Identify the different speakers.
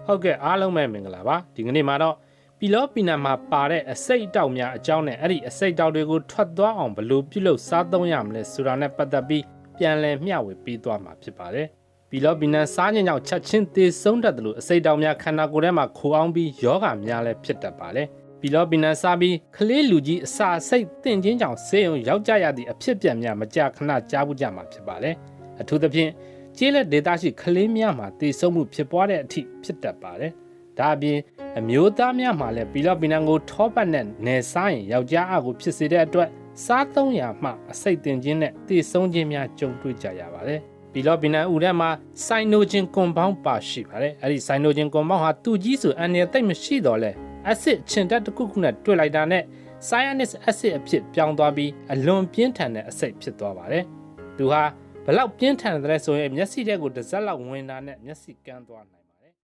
Speaker 1: ဟုတ်ကဲ့အားလုံးပဲမင်္ဂလာပါဒီကနေ့မှာတော့ပီလောပီနံမှာပါတဲ့အစိတ်တောက်များအကြောင်းနဲ့အဲ့ဒီအစိတ်တောက်တွေကိုထွက်သွားအောင်ဘယ်လိုပြုလုပ်စားသုံးရမလဲဆိုတာနဲ့ပတ်သက်ပြီးပြန်လည်မျှဝေပေးသွားမှာဖြစ်ပါတယ်ပီလောပီနံစားခြင်းကြောင့်ချက်ချင်းသေဆုံးတတ်တယ်လို့အစိတ်တောက်များခန္ဓာကိုယ်ထဲမှာခိုအောင်ပြီးယောဂများလည်းဖြစ်တတ်ပါတယ်ပီလောပီနံစားပြီးကလေးလူကြီးအစာစိတ်တင့်ခြင်းကြောင့်ဆေးရုံရောက်ကြရသည့်အဖြစ်အပျက်များမကြာခဏကြားဘူးကြမှာဖြစ်ပါတယ်အထူးသဖြင့်ကျေးလက်ဒေသရှိကလေးများမှာသေဆုံးမှုဖြစ်ပွားတဲ့အထိဖြစ်တတ်ပါတယ်ဒါအပြင်အမျိုးသားများမှာလည်းပီလောပီနံကိုထောပတ်နဲ့နယ်စားရင်ယောက်ျားအကိုဖြစ်စေတဲ့အတွက်စားသုံးရာမှအစိတ်တင်ခြင်းနဲ့သေဆုံးခြင်းများကြုံတွေ့ကြရပါတယ်ပီလောပီနံဥထဲမှာဆိုင်နိုဂျင်ကွန်ပေါင်းပါရှိပါတယ်အဲ့ဒီဆိုင်နိုဂျင်ကွန်ပေါင်းဟာသူကြီးဆိုအန်နယ်သိပ်မရှိတော့လဲအဆစ်ချင်တက်တစ်ခုခုနဲ့တွေ့လိုက်တာနဲ့ဆိုင်ယာနစ်အဆစ်အဖြစ်ပြောင်းသွားပြီးအလွန်ပြင်းထန်တဲ့အဆိပ်ဖြစ်သွားပါတယ်သူဟာဘလောက်ပြင်းထန်တယ်ဆိုရင်မျက်စိထဲကိုတစ်စက်လောက်ဝင်တာနဲ့မျက်စိကန်းသွားနိုင်